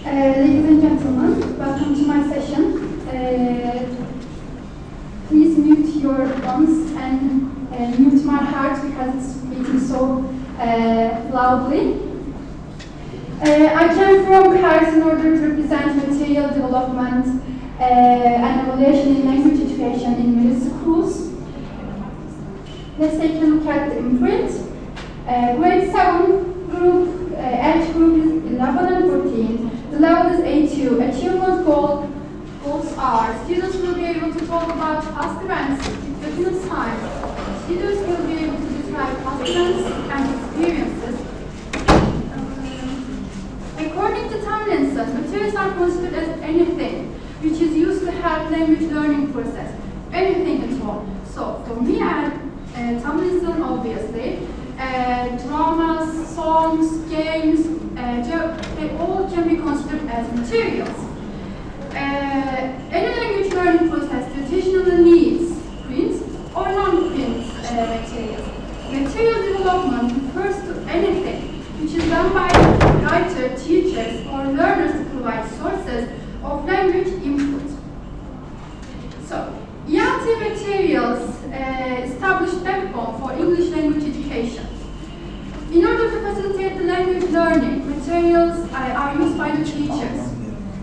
Ladies and gentlemen, welcome to my session. Please mute your phones and mute my heart because it's beating so loudly. I came from Paris in order to represent material development and evaluation in language education in middle schools. Let's take a look at the imprint. Grade 7 group, age group is 11 and 14. The level is A2. Achievement goals are: students will be able to talk about past events with definite signs. Students will be able to describe past events and experiences. According to Tomlinson, materials are considered as anything which is used to help language learning process. Anything at all. So for me and Tomlinson, obviously, dramas, songs, games, they all can be considered as materials. Any language learning process traditionally needs print or non-print materials. Material development refers to anything which is done by writers, teachers, or learners to provide sources of language input. So, ELT materials establish backbone for English language education. In order to facilitate the language learning, materials are used by the teachers.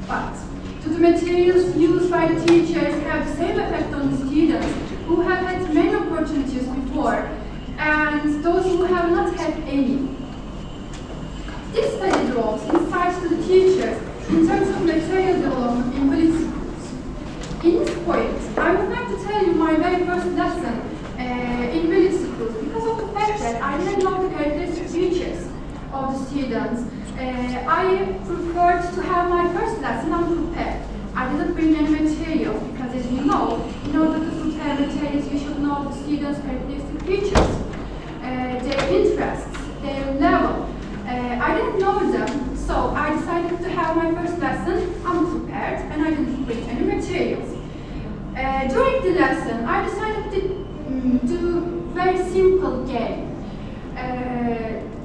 But do the materials used by the teachers have the same effect on the students who have had many opportunities before and those who have not had any? This study draws insights to the teachers in terms of material development in village schools. In this point, I would like to tell you my very first lesson in village schools because of the fact that I didn't know the characteristic features of the students. I preferred to have my first lesson unprepared. I didn't bring any material because, as you know, in order to prepare materials, you should know the students' characteristic features, their interests, their level. I didn't know them, so I decided to have my first lesson unprepared and I didn't bring any materials. During the lesson, I decided to do very simple game.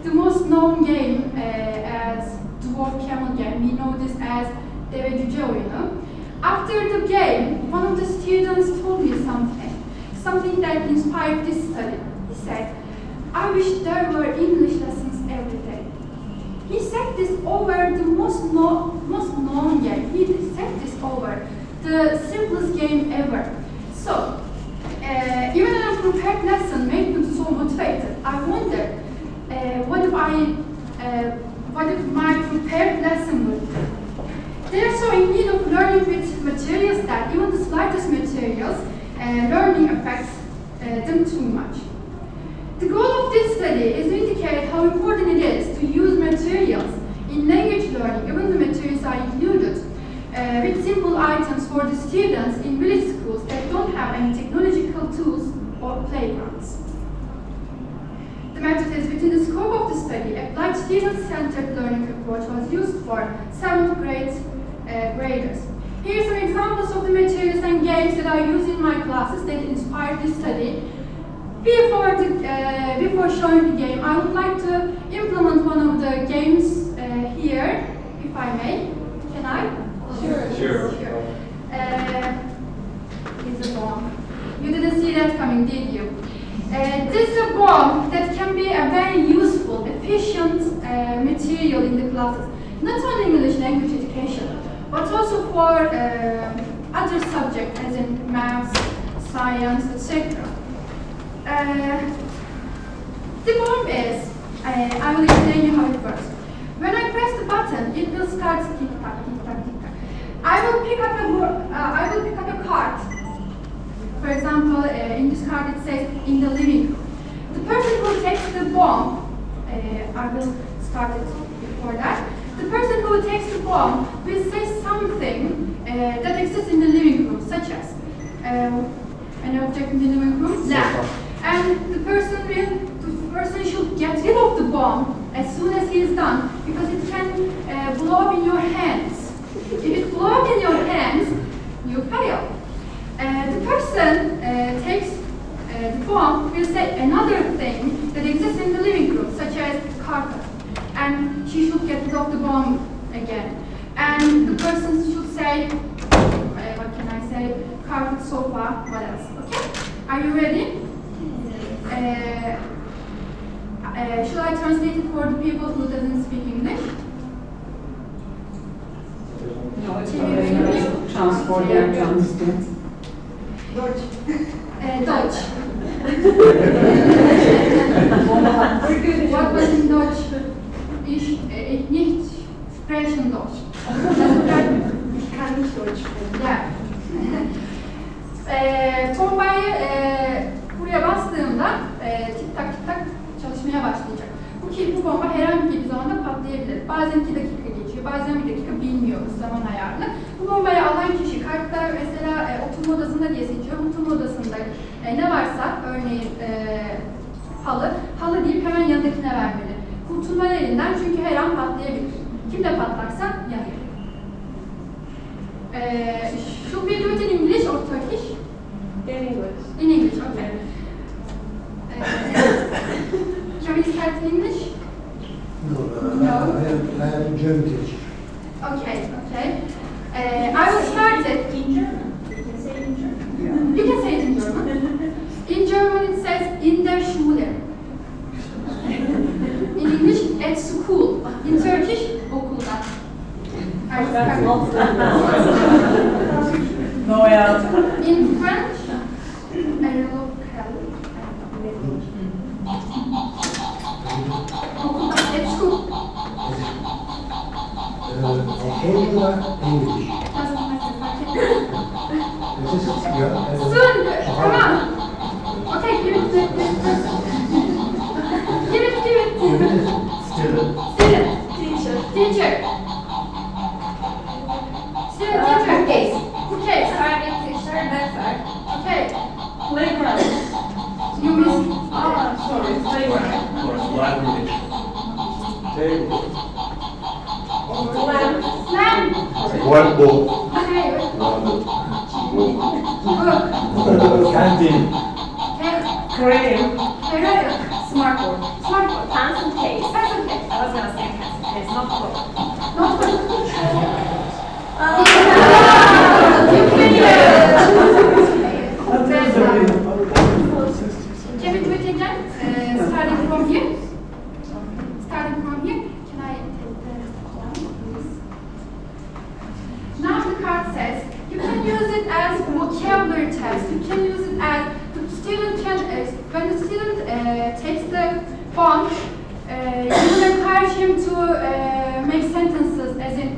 The most known game as Dwarf Camel game, we know this as Deve Cüce oyunu. After the game, one of the students told me something that inspired this study. He said, "I wish there were English lessons every day." He said this over the most known game. He said this over the simplest game ever. So, even an unprepared lesson made me so motivated. I wondered, what if my prepared lesson would be? They are so in need of learning with materials that even the slightest materials learning affects them too much. The goal of this study is to indicate how important it is to use materials in language learning, even the materials are included, with simple items for the students in village schools that don't have any technological tools or playgrounds. The method is within the scope of the study. Applied student-centered learning approach was used for 7th grade graders. Here are some examples of the materials and games that I use in my classes that inspired this study. Before showing the game, I would like to implement one of the games here, if I may. Can I? Sure. It's a bomb. You didn't see that coming, did you? This is a bomb that can be a very useful, efficient material in the classes, not only English language education, but also for other subjects as in maths, science, etc. The bomb is, I will explain you how it works. When I press the button, it will start tick-tock, tick-tock, tick-tock. I will pick up a card. For example, in this card it says in the living room. The person who takes the bomb, I will start it before that. The person who takes the bomb will say something that exists in the living room, such as an object in the living room, lamp. And the person should get rid of the bomb as soon as he is done, because it can blow up in your hands. If it blows up in your hands, you fail. The person takes the bomb will say another thing that exists in the living room, such as carpet, and she should get rid of the bomb again. what else? Okay? Are you ready? Should I translate it for the people who doesn't speak English? No, it's transport and understand. Deutsch. Deutsch. What was in Deutsch? Ich nicht sprechen Deutsch. Ich kann nicht Deutsch sprechen. Yeah. Tombayı buraya bastığımda tik tak çalışmaya başlayacak. Bu bomba herhangi bir zamanda patlayabilir. Bazen 2 dakika geçiyor, bazen 1 dakika bilmiyoruz zaman ayarını. Bu bombayı alan kişi kartlar mesela oturma odasında diye seçiyor. Oturma odasında ne varsa örneğin halı deyip hemen yanındakine vermeli. Kurtulma elinden çünkü her an patlayabilir. Kim de patlarsa yanıyor. Should we do it in English or Turkish? In English. In English, okay. Can we start in English? No, I am German teacher. Okay. I will start it In German. You can say it in German. You can say it in German. In German it says in der Schule. In English, at school. In Turkish, okulda. No, yeah. In French, at school. English. Soon, come on. Okay, give it. Student. Teacher. Teacher. Case. Starting teacher, method. Okay. Playground. You miss. Sorry. Playground. Library. Table. Slam. Whiteboard. Okay. Book. Canteen. Okay. Crayon. Career. Smartboard. Smartphone. Pencil case. Pencil case. I was gonna say pencil case, not book. Notebook. Can we do it again? Starting from here. Can I take the one, please? Now the card says you can use it as vocabulary test. You can use it as the student can when the student takes the bond, you will encourage him to make sentences as in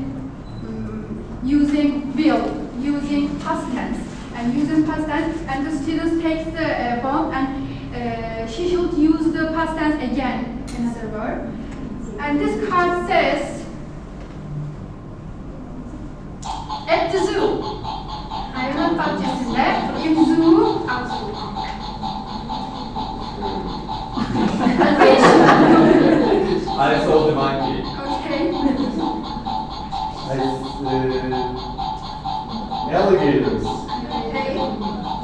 using will, using past tense, and using past tense, and the student takes the bond and she should use the past tense again, another word. And this card says, at the zoo. Hayvanat bahçesinde, in zoo, outside. I saw the monkey. Okay. Alligators. Okay.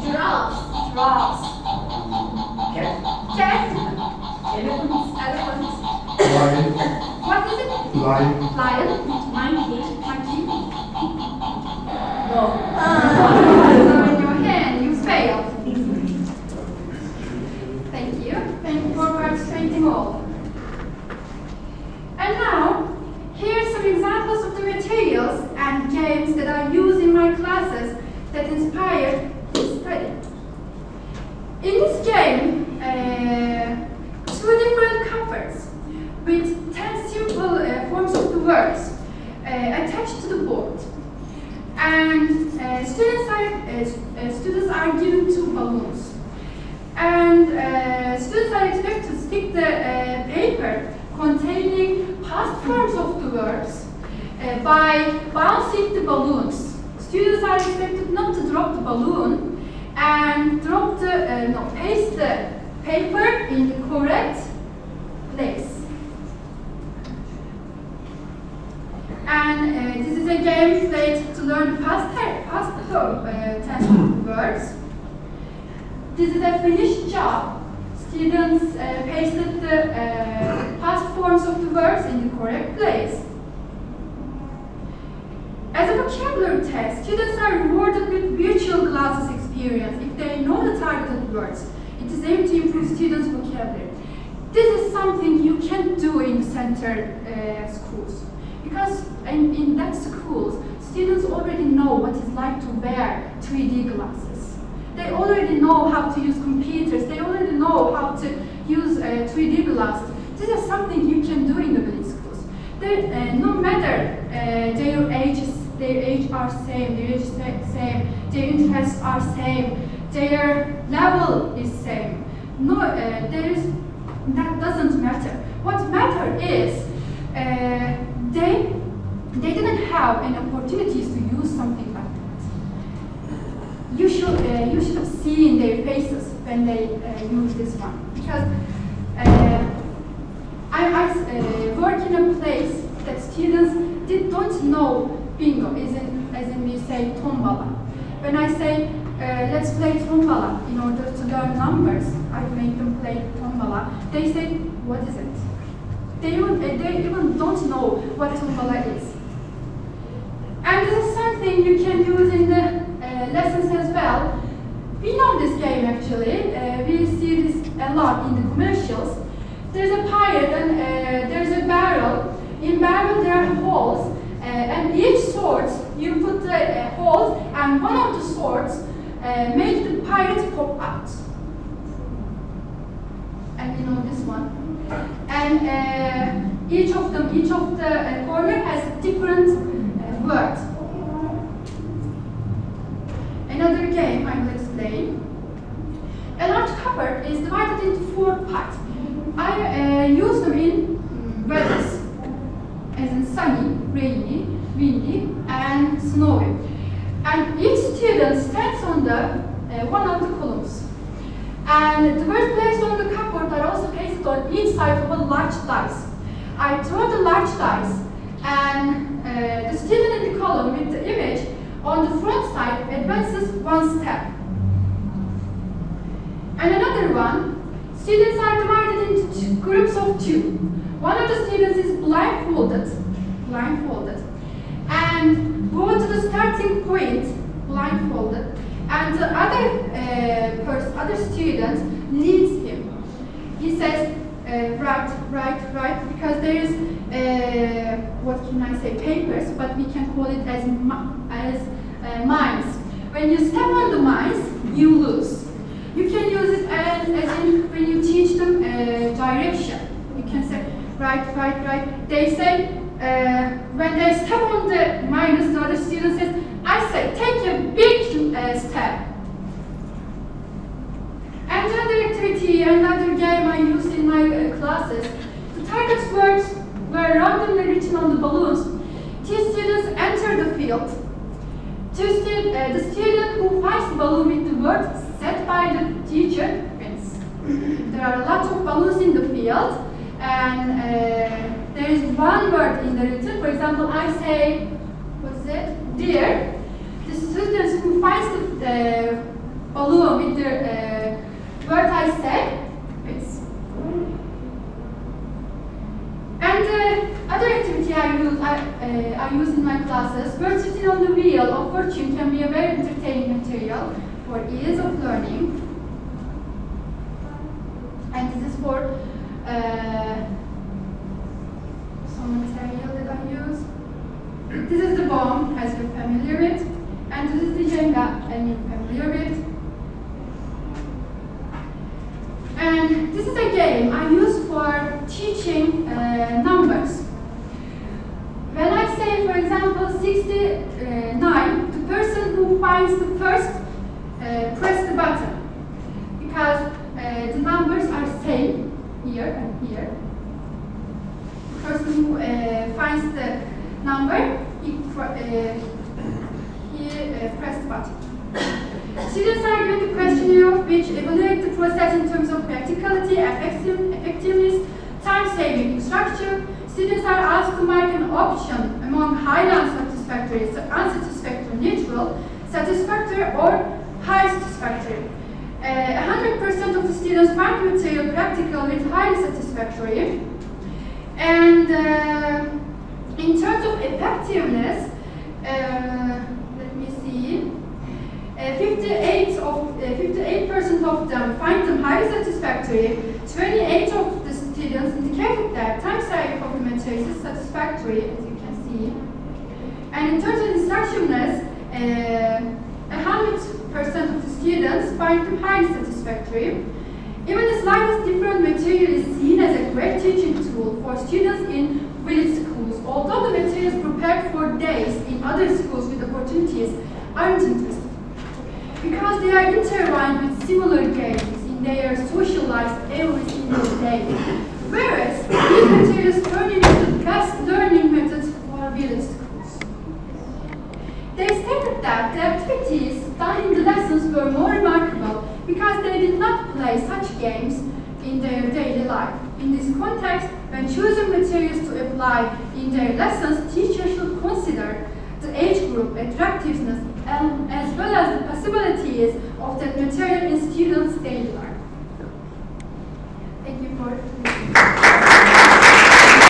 Giraffes. Cat. Elephants. Lion. What is it? Lion. Lion. Monkey. No. In your hand, you failed. Thank you. Thank you for participating all. And now, here's some examples of the materials and games that I use in my classes that inspire this study. In this game, 2 different covers with 10 simple forms of the words attached to the board. And students are given 2 balloons. And students are expected to stick the paper containing past forms of the verbs by bouncing the balloons. Students are expected not to drop the balloon and paste the paper in the correct place. And this is a game played to learn the past tense of the words. This is a finished job. Students pasted the past forms of the verbs in the correct place. As a vocabulary test, students are rewarded with virtual classes experience experience, if they know the targeted words, it is aimed to improve students' vocabulary. This is something you can't do in center schools. Because in that schools, students already know what it's like to wear 3D glasses. They already know how to use computers. They already know how to use 3D glasses. This is something you can do in the middle schools. No matter their age are same, their interests are same, their level is same. No, that doesn't matter. What matters is they didn't have any opportunities to use something like that. You should have seen their faces when they use this one, because I work in a place that students don't know bingo, as in we say tombala. When I say let's play tombala in order to learn numbers, I make them play tombala. They say, what is it? They even don't know what tombala is. And this is something you can use in the lessons as well. We know this game actually. We see this a lot in the commercials. There's a pirate and there's a barrel. In barrel there are holes, and each sword you put the holes, and one of the swords make the pirate pop out. And you know this one. And each of the corner has a different word. Another game I will explain. A large cupboard is divided into 4 parts. I use them in weathers, as in sunny, rainy, windy, and snowy. And each student stands on one of the columns. And the words placed on the cupboard are also placed on each side of a large dice. I throw the large dice, and the student in the column with the image on the front side advances 1 step. And another one, students are divided into groups of 2. One of the students is blindfolded, and go to the starting point blindfolded, and the other student leads him. He says, right, because there is, what can I say, papers, but we can call it as mines. When you step on the mines, you lose. You can use it as in when you teach them direction. You can say, right. They say, when they step on the mines, the other student says, I say, take a big step. And another activity, another game I use in my classes, the target words were randomly written on the balloons. 2 students enter the field. The student who finds the balloon with the word set by the teacher wins. There are lots of balloons in the field, and there is one word in the written. For example, I say, what is it? Deer. The students who finds the balloon with the word I said wins. And the other activity I use in my classes, words written on the wheel of fortune can be a very entertaining material for ease of learning. And this is for some material that I use. This is the bomb, as you're familiar with, and this is the Jenga, and you're familiar with. And this is a game I use for teaching numbers. When I say, for example, 69, the person who finds the first press the button, because the numbers are same here and here. The person who finds the number, he press the button. Students are given the questionnaire which evaluate the process in terms of practicality, effectiveness, time-saving instruction. Students are asked to mark an option among highly unsatisfactory, unsatisfactory, neutral, satisfactory, or high satisfactory. 100% of the students find the material practical with highly satisfactory. And in terms of effectiveness, let me see. 58% of them find them highly satisfactory. 28 of the students indicated that time saving of the materials is satisfactory, as you can see. And in terms of instructiveness, 100% of the students find them highly satisfactory. Even the slightest different material is seen as a great teaching tool for students in village schools, although the materials prepared for days in other schools with opportunities aren't interesting. Because they are intertwined with similar games in their social lives every single day. Whereas these materials turn into the best learning methods for village schools. They stated that the activities done in the lessons were more remarkable because they did not play such games in their daily life. In this context, when choosing materials to apply in their lessons, teachers should consider the age group, attractiveness, as well as the possibilities of that material in students' daily life. Thank you for listening.